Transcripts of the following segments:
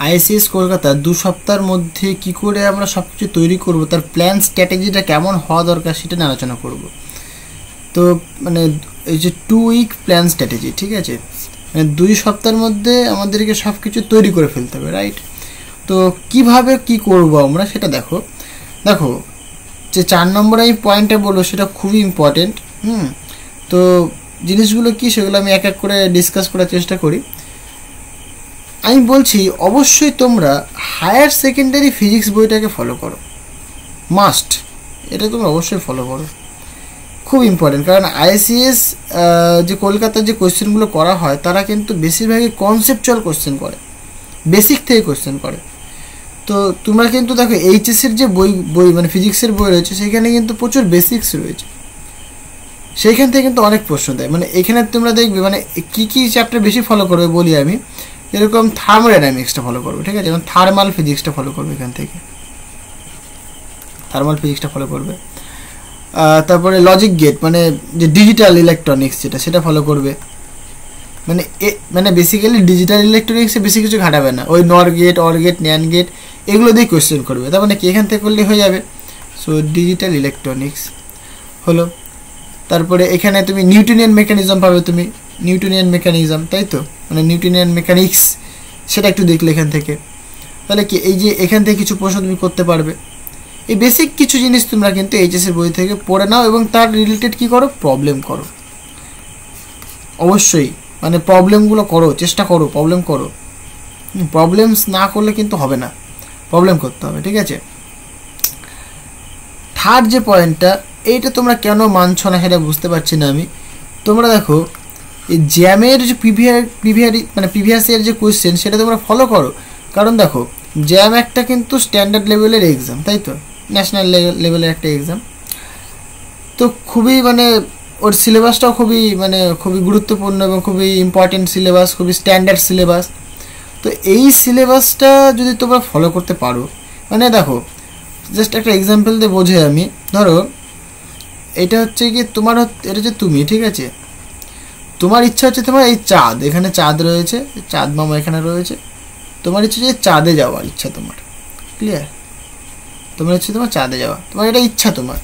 ISS Kolkata 2 সপ্তাহের মধ্যে কি করে আমরা সব কিছু তৈরি করব, তার প্ল্যান স্ট্র্যাটেজিটা কেমন হওয়া দরকার সেটা নিয়ে আলোচনা করব। তো মানে এই যে 2 উইক প্ল্যান স্ট্র্যাটেজি, ঠিক আছে, মানে 2 সপ্তাহের মধ্যে আমাদেরকে সব কিছু তৈরি করে ফেলতে হবে, রাইট। তো কিভাবে কি করব আমরা সেটা দেখো যে 4 নম্বর আমি পয়েন্টটা বলবো সেটা খুবই ইম্পর্টেন্ট। তো জিনিসগুলো কি সেগুলো আমি এক এক করে ডিসকাস করার চেষ্টা করি। আমি বলছি অবশ্যই তোমরা হায়ার সেকেন্ডারি ফিজিক্স বইটাকে ফলো করো, মাস্ট, এটা তোমরা অবশ্যই ফলো করো, খুব ইম্পর্টেন্ট। কারণ আইসিএস যে কলকাতার যে কোয়েশ্চেনগুলো করা হয় তারা কিন্তু বেশিরভাগই কনসেপচুয়াল কোয়েশ্চেন করে, বেসিক থেকে কোয়েশ্চেন করে। তো তোমরা কিন্তু দেখো এইচএসের যে বই মানে ফিজিক্সের বই রয়েছে সেখানে কিন্তু প্রচুর বেসিক্স রয়েছে, সেইখান থেকে কিন্তু অনেক প্রশ্ন দেয়। মানে এখানে তোমরা দেখবে মানে কী কী চ্যাপ্টার বেশি ফলো করবে বলি আমি, এরকম থার্মোডাইনামিক্সটা ফলো করবে, ঠিক আছে, এবং থার্মাল ফিজিক্সটা ফলো করবে, এখান থেকে থার্মাল ফিজিক্সটা ফলো করবে। তারপরে লজিক গেট মানে যে ডিজিটাল ইলেকট্রনিক্স সেটা ফলো করবে। মানে বেসিক্যালি ডিজিটাল ইলেকট্রনিক্সে বেশি কিছু ঘাটাবে না, ওই NOR gate, OR gate, NAND gate এগুলো দিয়ে কোয়েশ্চেন করবে। তার মানে কি এখান থেকে করলে হয়ে যাবে। সো ডিজিটাল ইলেকট্রনিক্স হলো। তারপরে এখানে তুমি নিউটনিয়ান মেকানিজম পাবে, তুমি নিউটনিয়ান মেকানিজম, তাই তো, মানে নিউটনিয়ান মেকানিক্স সেটা একটু দেখলে এখান থেকে। তাহলে কি এই যে এখান থেকে কিছু প্রশ্ন তুমি করতে পারবে। এই বেসিক কিছু জিনিস তোমরা কিন্তু এইচএসের বই থেকে পড়ে নাও এবং তার রিলেটেড কী করো, প্রবলেম করো অবশ্যই, মানে প্রবলেমগুলো করো, চেষ্টা করো, প্রবলেম করো। প্রবলেমস না করলে কিন্তু হবে না, প্রবলেম করতে হবে, ঠিক আছে। থার্ড যে পয়েন্টটা, এইটা তোমরা কেন মানছো না সেটা বুঝতে পারছি না আমি। তোমরা দেখো এই জ্যামের যে প্রিভিয়াস ইয়ার যে কোয়েশ্চেন সেটা তোমরা ফলো করো। কারণ দেখো জ্যাম একটা কিন্তু স্ট্যান্ডার্ড লেভেলের এক্সাম, তাই তো, ন্যাশনাল লেভেলের একটা এক্সাম। তো খুবই মানে ওর সিলেবাসটাও খুবই গুরুত্বপূর্ণ এবং খুবই ইম্পর্টেন্ট সিলেবাস, খুবই স্ট্যান্ডার্ড সিলেবাস। তো এই সিলেবাসটা যদি তোমরা ফলো করতে পারো, মানে দেখো জাস্ট একটা এক্সাম্পল দিয়ে বোঝে আমি, ধরো এটা হচ্ছে কি এটা হচ্ছে তুমি, ঠিক আছে, তোমার ইচ্ছা হচ্ছে তোমার এই চাঁদ, এখানে চাঁদ রয়েছে, চাঁদ মামা এখানে রয়েছে, তোমার ইচ্ছা হচ্ছে চাঁদে যাওয়ার ইচ্ছা তোমার, ক্লিয়ার, তোমার ইচ্ছে তোমার চাঁদে যাওয়া, তোমার এটা ইচ্ছা তোমার।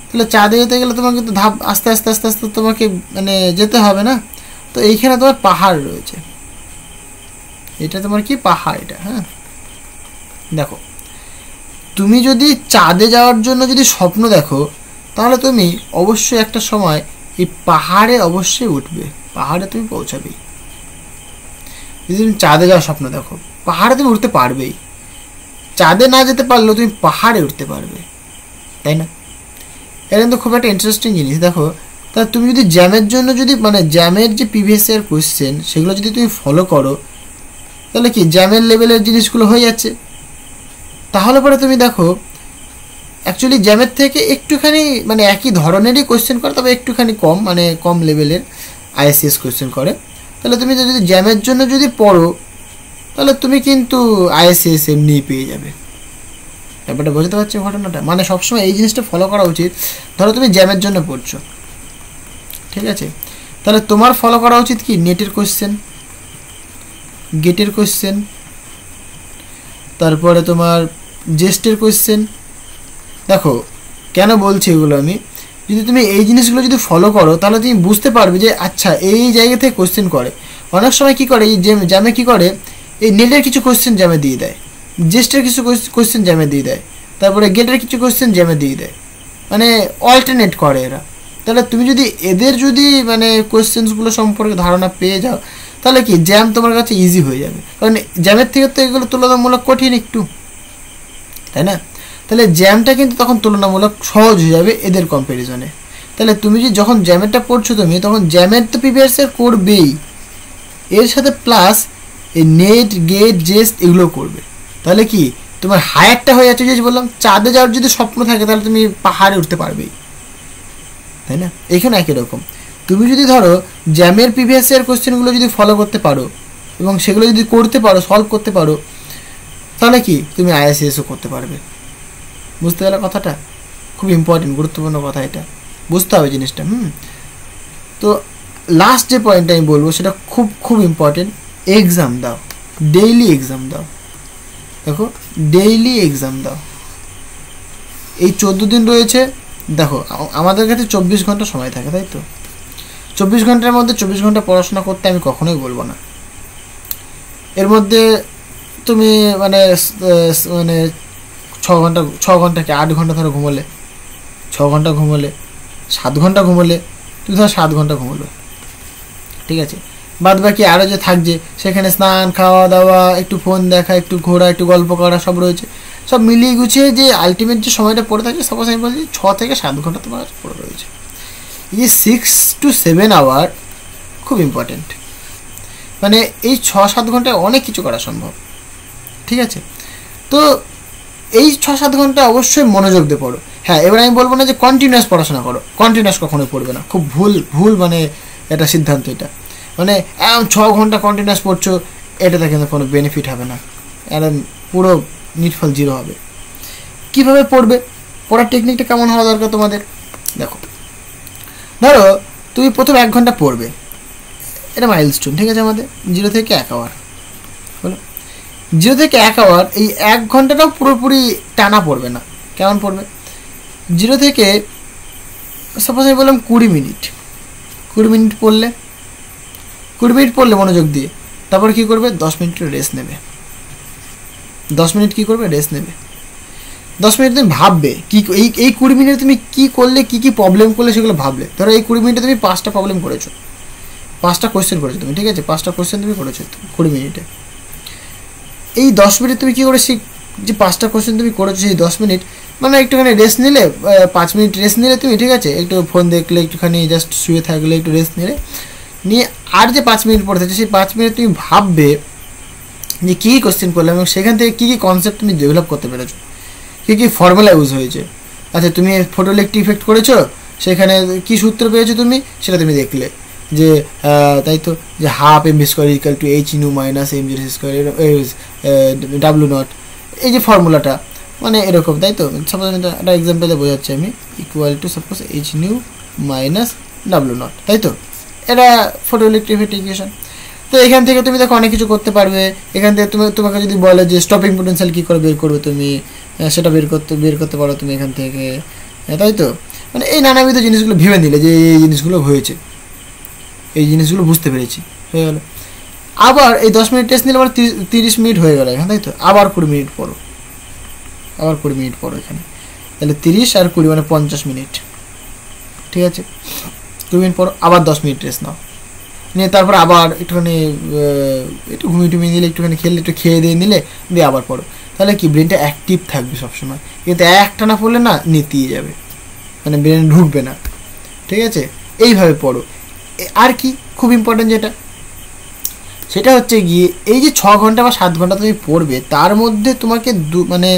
তাহলে চাঁদে যেতে গেলে তোমার কিন্তু আস্তে আস্তে আস্তে আস্তে তোমাকে মানে যেতে হবে না। তো এইখানে তোমার পাহাড় রয়েছে, এটা তোমার কি পাহাড়, এটা, হ্যাঁ। দেখো তুমি যদি চাঁদে যাওয়ার জন্য যদি স্বপ্ন দেখো তাহলে তুমি অবশ্যই একটা সময় এই পাহাড়ে অবশ্যই উঠবে, পাহাড়ে তুমি পৌঁছাবেই। যদি তুমি চাঁদে যাওয়ার স্বপ্ন দেখো পাহাড়ে তুমি উঠতে পারবেই, চাঁদে না যেতে পারলেও তুমি পাহাড়ে উঠতে পারবে, তাই না। এটা কিন্তু খুব একটা ইন্টারেস্টিং জিনিস। দেখো তা তুমি যদি জ্যামের জন্য যদি মানে জ্যামের যে প্রিভিয়াস ইয়ার কোয়েশ্চেন সেগুলো যদি তুমি ফলো করো তাহলে কি জ্যামের লেভেলের জিনিসগুলো হয়ে যাচ্ছে। তাহলে পরে তুমি দেখো অ্যাকচুয়ালি জ্যামের থেকে একটুখানি মানে একই ধরনেরই কোয়েশ্চেন করে, তবে একটুখানি কম, মানে কম লেভেলের আইএসএস কোয়েশ্চেন করে। তাহলে তুমি যদি জ্যামের জন্য যদি পড়ো তাহলে তুমি কিন্তু আইএসএস এমনিই পেয়ে যাবে। ব্যাপারটা বুঝতে পারছো ঘটনাটা, মানে সবসময় এই জিনিসটা ফলো করা উচিত। ধরো তুমি জ্যামের জন্য পড়ছো, ঠিক আছে, তাহলে তোমার ফলো করা উচিত কি নেটের কোয়েশ্চেন, গেটের কোয়েশ্চেন, তারপরে তোমার জেস্টের কোয়েশ্চেন। দেখো কেন বলছি এগুলো আমি, যদি তুমি এই জিনিসগুলো যদি ফলো করো তাহলে তুমি বুঝতে পারবে যে আচ্ছা এই জায়গা থেকে কোয়েশ্চেন করে। অনেক সময় কী করে এই জ্যামে কী করে এই নেটের কিছু কোয়েশ্চেন জ্যামে দিয়ে দেয়, জেস্টের কিছু কোয়েশ্চেন জ্যামে দিয়ে দেয়, তারপরে গেটের কিছু কোয়েশ্চেন জ্যামে দিয়ে দেয়, মানে অল্টারনেট করে এরা। তাহলে তুমি যদি এদের যদি মানে কোয়েশ্চেন্সগুলো সম্পর্কে ধারণা পেয়ে যাও তাহলে কি জ্যাম তোমার কাছে ইজি হয়ে যাবে। কারণ জ্যামের থেকে তো এগুলো তুলনামূলক কঠিন একটু, তাই না। তাহলে জ্যামটা কিন্তু তখন তুলনামূলক সহজ হয়ে যাবে এদের কম্প্যারিজনে। তাহলে তুমি যদি যখন জ্যামেরটা পড়ছো তুমি তখন জ্যামের তো প্রিভিয়াস ইয়ার করবেই, এর সাথে প্লাস এই নেট গেট জেস্ট এগুলো করবে। তাহলে কি তোমার হায়ারটা হয়ে যাচ্ছে, যে বললাম চাঁদে যাওয়ার যদি স্বপ্ন থাকে তাহলে তুমি পাহাড়ে উঠতে পারবেই, তাই না। এখানে একই রকম তুমি যদি ধরো জ্যামের প্রিভিয়াস ইয়ার কোয়েশ্চেনগুলো যদি ফলো করতে পারো এবং সেগুলো যদি করতে পারো, সলভ করতে পারো, তাহলে কি তুমি আইএসএসও করতে পারবে। বুঝতে গেলে কথাটা খুব ইম্পর্টেন্ট, গুরুত্বপূর্ণ কথা, এটা বুঝতে হবে জিনিসটা। তো লাস্ট যে পয়েন্টটা আমি বলবো সেটা খুব খুব ইম্পর্টেন্ট, এক্সাম দাও। ডেইলি এক্সাম দাও, দেখো ডেইলি এক্সাম দাও। এই 14 দিন রয়েছে, দেখো আমাদের কাছে 24 ঘন্টা সময় থাকে, তাই তো? 24 ঘন্টার মধ্যে 24 ঘন্টা পড়াশোনা করতে আমি কখনোই বলবো না। এর মধ্যে তুমি মানে 6 ঘন্টা কি 8 ঘন্টা ধরো ঘুমোলে, 6 ঘন্টা ঘুমোলে, 7 ঘন্টা ঘুমোলে, তুমি ধরো 7 ঘন্টা ঘুমোলে, ঠিক আছে? বাদ বাকি আরও যে থাকছে সেখানে স্নান, খাওয়া দাওয়া, একটু ফোন দেখা, একটু ঘোরা, একটু গল্প করা, সব রয়েছে। সব মিলিয়ে গুছিয়ে যে আলটিমেট যে সময়টা পড়ে থাকে, সাপোজ আমি বলছি 6 থেকে 7 ঘন্টা তোমার কাছে পড়ে রয়েছে। এই 6 to 7 আওয়ার খুব ইম্পর্টেন্ট। মানে এই 6-7 ঘন্টায় অনেক কিছু করা সম্ভব, ঠিক আছে? তো এই 6-7 ঘন্টা অবশ্যই মনোযোগ দিয়ে পড়ো। হ্যাঁ, এবার আমি বলবো না যে কন্টিনিউয়াস পড়াশোনা করো, কন্টিনিউয়াস কখনোই পড়বে না, খুব ভুল মানে এটা সিদ্ধান্ত। এটা মানে 6 ঘন্টা কন্টিনিউয়াস পড়ছো, এটাতে কিন্তু কোনো বেনিফিট হবে না, এটা পুরো নিটফল 0 হবে। কীভাবে পড়বে, পড়ার টেকনিকটা কেমন হওয়া দরকার তোমাদের? দেখো, ধরো তুমি প্রথম 1 ঘন্টা পড়বে, এটা মাইলস্টোন, ঠিক আছে? আমাদের 0 থেকে 1 আওয়ার হলো। 0 থেকে 1 আওয়ার, এই 1 ঘন্টাটাও পুরোপুরি টানা পড়বে না। কেমন পড়বে? 0 থেকে সাপোজ আমি বললাম 20 মিনিট, 20 মিনিট পড়লে, 20 মিনিট পড়লে মনোযোগ দিয়ে, তারপর কী করবে? 10 মিনিট রেস্ট নেবে। 10 মিনিট কী করবে? রেস্ট নেবে। 10 মিনিট তুমি ভাববে কি এই 20 মিনিটে তুমি কী করলে, কী প্রবলেম করলে সেগুলো ভাবলে। ধরো এই 20 মিনিটে তুমি 5টা প্রবলেম করেছো, 5টা কোয়েশ্চেন করেছো তুমি, ঠিক আছে? 5টা কোয়েশ্চেন তুমি করেছো 20 মিনিটে। এই 10 মিনিট তুমি কী করে, সেই যে 5টা কোয়েশ্চেন তুমি করেছো সেই 10 মিনিট মানে একটুখানি রেস্ট নিলে, 5 মিনিট রেস্ট নিলে তুমি, ঠিক আছে? একটু ফোন দেখলে, একটুখানি জাস্ট শুয়ে থাকলে, একটু রেস্ট নিয়ে আর যে 5 মিনিট পড়ে থাকছে সেই 5 মিনিট তুমি ভাববে যে কী কোয়েশ্চেন করলাম এবং সেখান থেকে কী কী কনসেপ্ট তুমি ডেভেলপ করতে পেরেছো, কী কী ফর্মুলা ইউজ হয়েছে। আচ্ছা, তুমি ফটোইলেকট্রিক ইফেক্ট করেছো, সেখানে কী সূত্র পেয়েছো তুমি, সেটা তুমি দেখলে যে তাই তো, যে half M V square equal to H nu minus M zero square W nought, এই যে ফর্মুলাটা মানে এরকম, তাই তো? সাপোজ একটা এক্সাম্পলে বোঝাচ্ছি আমি, equal to suppose H nu minus W not, তাই তো? এটা ফটোইলেকট্রিক ইফেক্ট ইকুয়েশন। তো এখান থেকে তুমি দেখো অনেক কিছু করতে পারবে। এখান থেকে তোমাকে যদি বলে যে স্টপিং পোটেনশিয়াল কী করে বের করবে তুমি, সেটা বের করতে পারো তুমি এখান থেকে, তাই তো? মানে এই নানাবিধ জিনিসগুলো ভেবে নিলে যে এই জিনিসগুলো হয়েছে, এই জিনিসগুলো বুঝতে পেরেছি, হয়ে গেল। আবার এই 10 মিনিট টেস্ট নিলে আবার 30 মিনিট হয়ে গেল এখানে, তাই তো? আবার 20 মিনিট পড়ো, আবার 20 মিনিট পড়ো এখানে, তাহলে 30 আর 20 মানে 50 মিনিট, ঠিক আছে? 2 মিনিট পড়ো, আবার 10 মিনিট টেস্ট নাও, নিয়ে তারপর আবার একটুখানি একটু ঘুমিয়ে নিলে, একটুখানি খেললে, একটু খেয়ে দিয়ে নিলে, দিয়ে আবার পড়ো। তাহলে কি ব্রেনটা অ্যাক্টিভ থাকবে সবসময়। কিন্তু একটা না পড়লে না নেতিয়ে যাবে, মানে ব্রেন ঢুকবে না, ঠিক আছে? এইভাবে পড়ো। আর কি খুব ইম্পর্টেন্ট যেটা, সেটা হচ্ছে গিয়ে এই যে 6 ঘন্টা বা 7 ঘন্টা তুমি পড়বে, তার মধ্যে তোমাকে মানে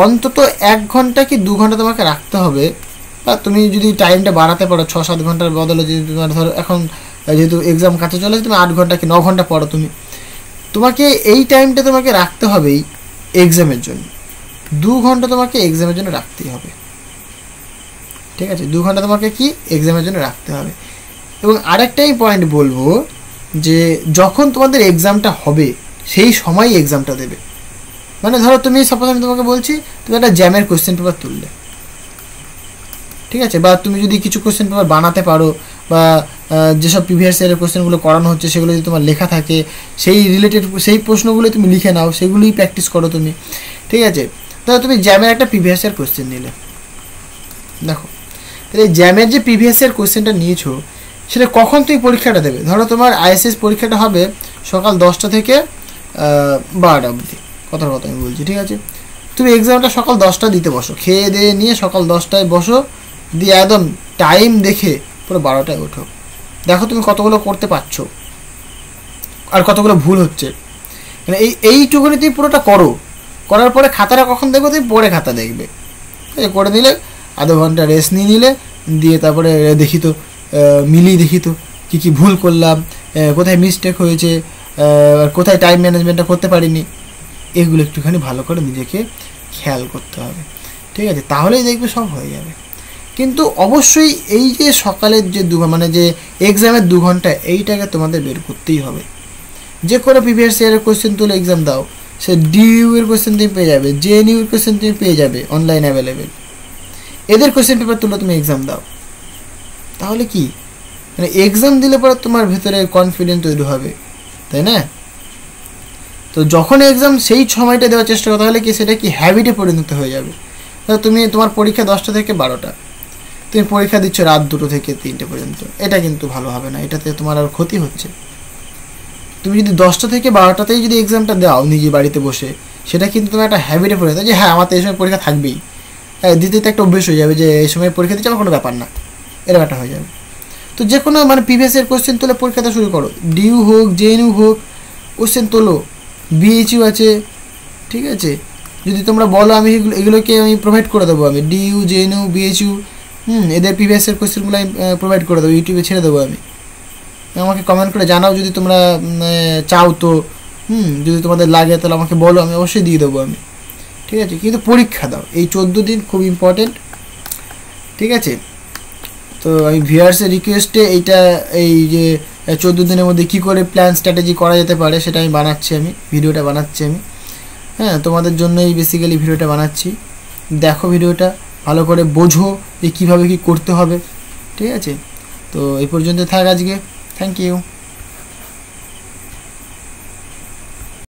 অন্তত 1 ঘন্টা কি 2 ঘন্টা তোমাকে রাখতে হবে। বা তুমি যদি টাইমটা বাড়াতে পারো, 6-7 ঘন্টার বদলে যদি তোমার ধরো এখন যেহেতু এক্সাম কাছে চলে আসে, তুমি 8 ঘন্টা কি 9 ঘন্টা পড়ো, তোমাকে এই টাইমটা তোমাকে রাখতে হবেই এক্সামের জন্য। 2 ঘন্টা তোমাকে এক্সামের জন্য রাখতেই হবে, ঠিক আছে? 2 ঘন্টা তোমাকে কি এক্সামের জন্য রাখতে হবে। এবং আরেকটাই পয়েন্ট বলবো যে যখন তোমাদের এক্সামটা হবে সেই সময়ই এক্সামটা দেবে। মানে ধরো তুমি সাপোজ আমি তোমাকে বলছি, তুমি একটা জ্যামের কোয়েশ্চেন পেপার তুললে, ঠিক আছে? বা তুমি যদি কিছু কোয়েশ্চেন পেপার বানাতে পারো, বা যেসব প্রিভিয়াস ইয়ারের কোয়েশ্চেনগুলো করানো হচ্ছে সেগুলো যদি তোমার লেখা থাকে, সেই রিলেটেড সেই প্রশ্নগুলো তুমি লিখে নাও, সেগুলোই প্র্যাকটিস করো তুমি, ঠিক আছে? তাহলে তুমি জ্যামের একটা প্রিভিয়াস ইয়ার কোয়েশ্চেন নিলে, দেখো তাহলে এই জ্যামের যে প্রিভিয়াস ইয়ার কোয়েশ্চেনটা নিয়েছো সেটা কখন তুমি পরীক্ষাটা দেবে? ধরো তোমার আইএসএস পরীক্ষাটা হবে সকাল 10টা থেকে 12টা অবধি, কথার কথা আমি বলছি, ঠিক আছে? তুমি এক্সামটা সকাল 10টা দিতে বসো, খেয়ে দিয়ে নিয়ে সকাল 10টায় বসো, দিয়ে একদম টাইম দেখে পুরো 12টায় ওঠো। দেখো তুমি কতগুলো করতে পারছো আর কতগুলো ভুল হচ্ছে, মানে এইটুকুনি তুমি পুরোটা করো। করার পরে খাতাটা কখন দেখবে? তুমি পরে খাতা দেখবে, করে নিলে আধা ঘন্টা রেস্ট নিয়ে নিলে, দিয়ে তারপরে দেখি তো মিলিয়ে দেখি তো কী কী ভুল করলাম, কোথায় মিস্টেক হয়েছে, কোথায় টাইম ম্যানেজমেন্টটা করতে পারিনি, এগুলো একটুখানি ভালো করে নিজেকে খেয়াল করতে হবে, ঠিক আছে? তাহলেই দেখবে সব হয়ে যাবে। কিন্তু অবশ্যই এই যে সকালের যে মানে যে এক্সামের 2 ঘন্টা, এইটাকে তোমাদের বের করতেই হবে। যে কোনো প্রিভিয়াস ইয়ারের কোয়েশ্চেন তুলে এক্সাম দাও, সে ডিইউ এর কোয়েশ্চেন তুমি পেয়ে যাবে, জেএনইউ এর কোয়েশ্চেন তুমি পেয়ে যাবে অনলাইন অ্যাভেলেবেল। এদের কোয়েশ্চেন পেপার তুলে তুমি এক্সাম দাও, তাহলে কি মানে এক্সাম দিলে পরে তোমার ভেতরে কনফিডেন্স তৈরি হবে, তাই না? তো যখন এক্সাম সেই সময়টা দেওয়ার চেষ্টা করো, তাহলে কি সেটা কি হ্যাবিটে পরিণত হয়ে যাবে। তুমি তোমার পরীক্ষা 10টা থেকে 12টা, তুমি পরীক্ষা দিচ্ছ রাত 2টো থেকে 3টে পর্যন্ত, এটা কিন্তু ভালো হবে না, এটাতে তোমার আর ক্ষতি হচ্ছে। তুমি যদি 10টা থেকে 12টাতেই যদি এক্সামটা দাও নিজে বাড়িতে বসে, সেটা কিন্তু তোমার একটা হ্যাবিটে পরিণত, যে হ্যাঁ আমার তো এই সময় পরীক্ষা থাকবেই, দিতে একটা অভ্যেস হয়ে যাবে যে এই সময় পরীক্ষা দিচ্ছে আমার কোনো ব্যাপার না, এরকম একটা হয়ে যাবে। তো যে কোনো মানে প্রিভিয়াস ইয়ার কোয়েশ্চেন তুলে পরীক্ষাটা শুরু করো, ডিইউ হোক জেএনইউ হোক কোয়েশ্চেন তোলো, বিএইচইউ আছে, ঠিক আছে? যদি তোমরা বলো আমি এগুলোকে আমি প্রোভাইড করে দেবো, আমি ডিইউ জেএনইউ বিএইচইউ এদের প্রিভিয়াস ইয়ার কোয়েশ্চেনগুলো আমি প্রোভাইড করে দেবো, ইউটিউবে ছেড়ে দেবো আমি। আমাকে কমেন্ট করে জানাও যদি তোমরা চাও, তো যদি তোমাদের লাগে তাহলে আমাকে বলো, আমি অবশ্যই দিয়ে দেবো আমি, ঠিক আছে? কিন্তু পরীক্ষা দাও, এই 14 দিন খুব ইম্পর্টেন্ট, ঠিক আছে? তো আমি ভিউয়ার্সের রিকোয়েস্টে এই যে 14 দিনের মধ্যে কী করে প্ল্যান স্ট্র্যাটেজি করা যেতে পারে সেটা আমি বানাচ্ছি, ভিডিওটা বানাচ্ছি আমি, হ্যাঁ তোমাদের জন্যই বেসিক্যালি ভিডিওটা বানাচ্ছি। দেখো ভিডিওটা ভালো করে, বোঝো যে কীভাবে কী করতে হবে, ঠিক আছে? তো এই পর্যন্ত থাক আজকে, থ্যাংক ইউ।